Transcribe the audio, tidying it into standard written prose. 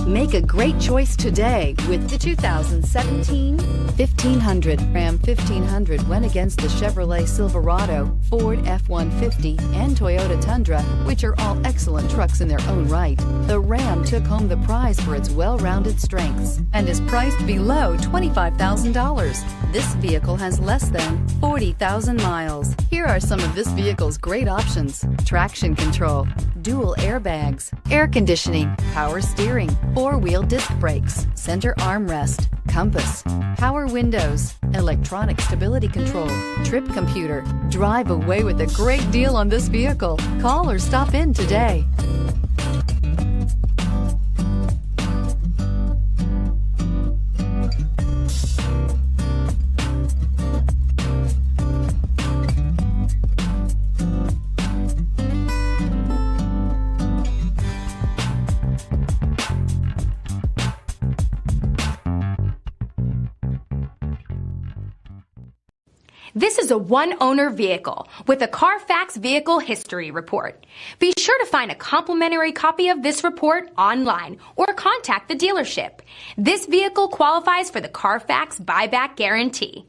Make a great choice today with the 2017 1500. Ram 1500 went against the Chevrolet Silverado, Ford F-150, and Toyota Tundra, which are all excellent trucks in their own right. The Ram took home the prize for its well-rounded strengths and is priced below $25,000. This vehicle has less than 40,000 miles. Here are some of this vehicle's great options: traction control, dual airbags, air conditioning, power steering, four-wheel disc brakes, center armrest, compass, power windows, electronic stability control, trip computer. Drive away with a great deal on this vehicle. Call or stop in today. This is a one-owner vehicle with a CARFAX Vehicle History Report. Be sure to find a complimentary copy of this report online or contact the dealership. This vehicle qualifies for the CARFAX Buyback Guarantee.